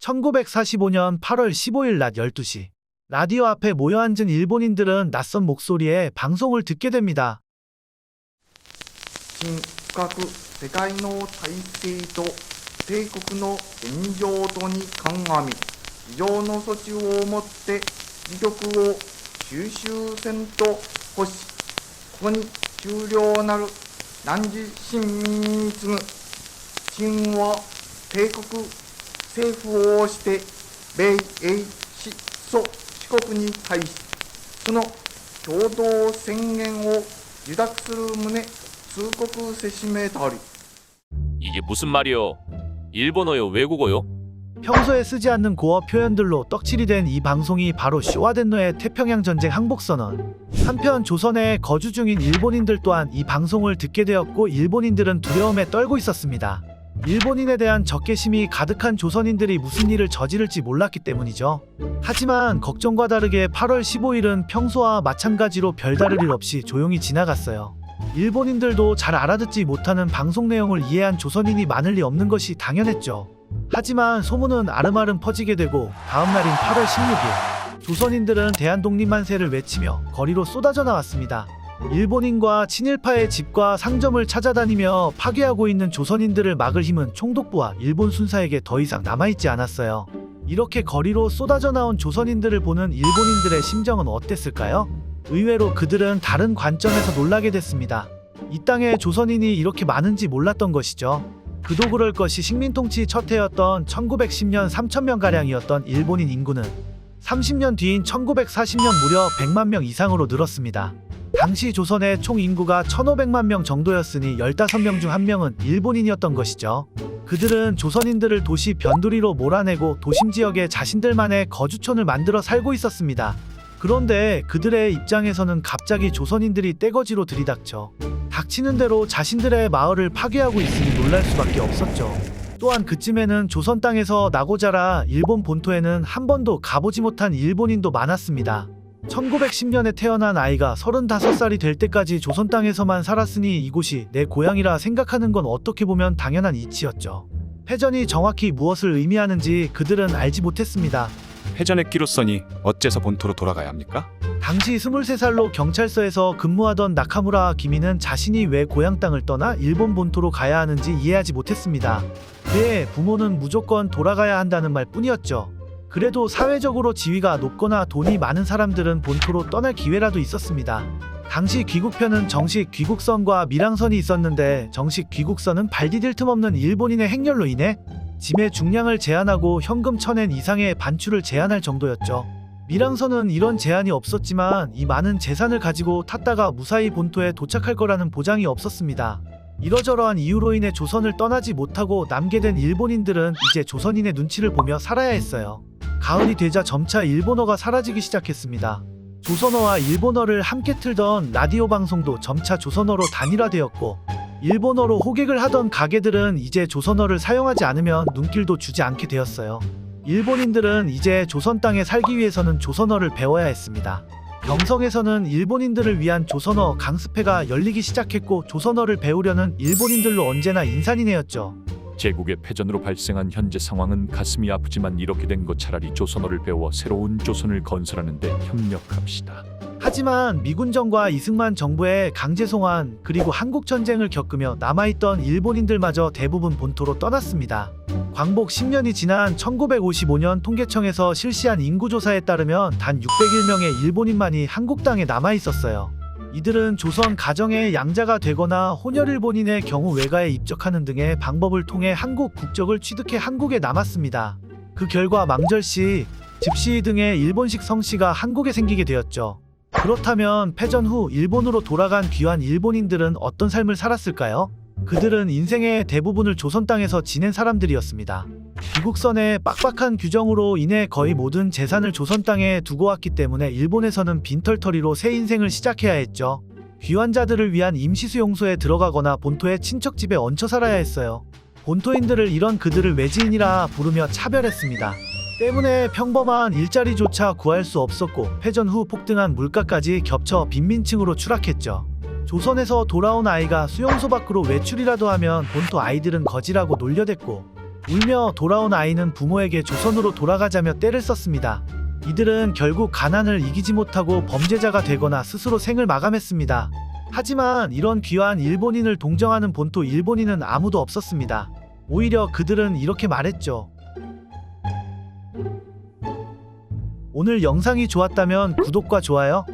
1945년 8월 15일 낮 12시. 라디오 앞에 모여 앉은 일본인들은 낯선 목소리에 방송을 듣게 됩니다. 深刻世界の体制と帝国の現状とに鑑み、以上の措置をもって自局を収集せんと欲し、ここに終了なる汝臣民に次ぐ秦は帝国政府をして米英四蘇四国に対し、その共同宣言を受諾する旨通告せしめたり. 이게 무슨 말이요? 일본어요, 외국어요? 평소에 쓰지 않는 고어 표현들로 떡칠이 된 이 방송이 바로 쇼와덴노의 태평양 전쟁 항복선언. 한편 조선에 거주 중인 일본인들 또한 이 방송을 듣게 되었고 일본인들은 두려움에 떨고 있었습니다. 일본인에 대한 적개심이 가득한 조선인들이 무슨 일을 저지를지 몰랐기 때문이죠. 하지만 걱정과 다르게 8월 15일은 평소와 마찬가지로 별다를 일 없이 조용히 지나갔어요. 일본인들도 잘 알아듣지 못하는 방송 내용을 이해한 조선인이 많을 리 없는 것이 당연했죠. 하지만 소문은 아름아름 퍼지게 되고 다음날인 8월 16일 조선인들은 대한독립만세를 외치며 거리로 쏟아져 나왔습니다. 일본인과 친일파의 집과 상점을 찾아다니며 파괴하고 있는 조선인들을 막을 힘은 총독부와 일본 순사에게 더 이상 남아있지 않았어요. 이렇게 거리로 쏟아져 나온 조선인들을 보는 일본인들의 심정은 어땠을까요? 의외로 그들은 다른 관점에서 놀라게 됐습니다. 이 땅에 조선인이 이렇게 많은지 몰랐던 것이죠. 그도 그럴 것이 식민통치 첫 해였던 1910년 3,000명가량이었던 일본인 인구는 30년 뒤인 1940년 무려 100만 명 이상으로 늘었습니다. 당시 조선의 총 인구가 1,500만 명 정도였으니 15명 중 1명은 일본인이었던 것이죠. 그들은 조선인들을 도시 변두리로 몰아내고 도심 지역에 자신들만의 거주촌을 만들어 살고 있었습니다. 그런데 그들의 입장에서는 갑자기 조선인들이 떼거지로 들이닥쳐 닥치는 대로 자신들의 마을을 파괴하고 있으니 놀랄 수밖에 없었죠. 또한 그쯤에는 조선 땅에서 나고 자라 일본 본토에는 한 번도 가보지 못한 일본인도 많았습니다. 1910년에 태어난 아이가 35살이 될 때까지 조선 땅에서만 살았으니 이곳이 내 고향이라 생각하는 건 어떻게 보면 당연한 이치였죠. 패전이 정확히 무엇을 의미하는지 그들은 알지 못했습니다. 패전의 끼로서니 어째서 본토로 돌아가야 합니까? 당시 23살로 경찰서에서 근무하던 나카무라 기미는 자신이 왜 고향 땅을 떠나 일본 본토로 가야 하는지 이해하지 못했습니다. 그의 부모는 무조건 돌아가야 한다는 말 뿐이었죠. 그래도 사회적으로 지위가 높거나 돈이 많은 사람들은 본토로 떠날 기회라도 있었습니다. 당시 귀국편은 정식 귀국선과 밀항선이 있었는데 정식 귀국선은 발 디딜 틈 없는 일본인의 행렬로 인해 짐의 중량을 제한하고 현금 1,000엔 이상의 반출을 제한할 정도였죠. 밀항선은 이런 제한이 없었지만 이 많은 재산을 가지고 탔다가 무사히 본토에 도착할 거라는 보장이 없었습니다. 이러저러한 이유로 인해 조선을 떠나지 못하고 남게 된 일본인들은 이제 조선인의 눈치를 보며 살아야 했어요. 가을이 되자 점차 일본어가 사라지기 시작했습니다. 조선어와 일본어를 함께 틀던 라디오 방송도 점차 조선어로 단일화되었고 일본어로 호객을 하던 가게들은 이제 조선어를 사용하지 않으면 눈길도 주지 않게 되었어요. 일본인들은 이제 조선 땅에 살기 위해서는 조선어를 배워야 했습니다. 경성에서는 일본인들을 위한 조선어 강습회가 열리기 시작했고 조선어를 배우려는 일본인들로 언제나 인산이네였죠. 제국의 패전으로 발생한 현재 상황은 가슴이 아프지만 이렇게 된 것 차라리 조선어를 배워 새로운 조선을 건설하는 데 협력합시다. 하지만 미군정과 이승만 정부의 강제 송환 그리고 한국전쟁을 겪으며 남아있던 일본인들마저 대부분 본토로 떠났습니다. 광복 10년이 지난 1955년 통계청에서 실시한 인구조사에 따르면 단 601명의 일본인만이 한국 땅에 남아있었어요. 이들은 조선 가정의 양자가 되거나 혼혈일본인의 경우 외가에 입적하는 등의 방법을 통해 한국 국적을 취득해 한국에 남았습니다. 그 결과 망절씨, 집씨 등의 일본식 성씨가 한국에 생기게 되었죠. 그렇다면 패전 후 일본으로 돌아간 귀환 일본인들은 어떤 삶을 살았을까요? 그들은 인생의 대부분을 조선 땅에서 지낸 사람들이었습니다. 귀국선의 빡빡한 규정으로 인해 거의 모든 재산을 조선 땅에 두고 왔기 때문에 일본에서는 빈털터리로 새 인생을 시작해야 했죠. 귀환자들을 위한 임시수용소에 들어가거나 본토의 친척집에 얹혀 살아야 했어요. 본토인들을 이런 그들을 외지인이라 부르며 차별했습니다. 때문에 평범한 일자리조차 구할 수 없었고 패전 후 폭등한 물가까지 겹쳐 빈민층으로 추락했죠. 조선에서 돌아온 아이가 수용소 밖으로 외출이라도 하면 본토 아이들은 거지라고 놀려댔고 울며 돌아온 아이는 부모에게 조선으로 돌아가자며 떼를 썼습니다. 이들은 결국 가난을 이기지 못하고 범죄자가 되거나 스스로 생을 마감했습니다. 하지만 이런 귀한 일본인을 동정하는 본토 일본인은 아무도 없었습니다. 오히려 그들은 이렇게 말했죠. 오늘 영상이 좋았다면 구독과 좋아요,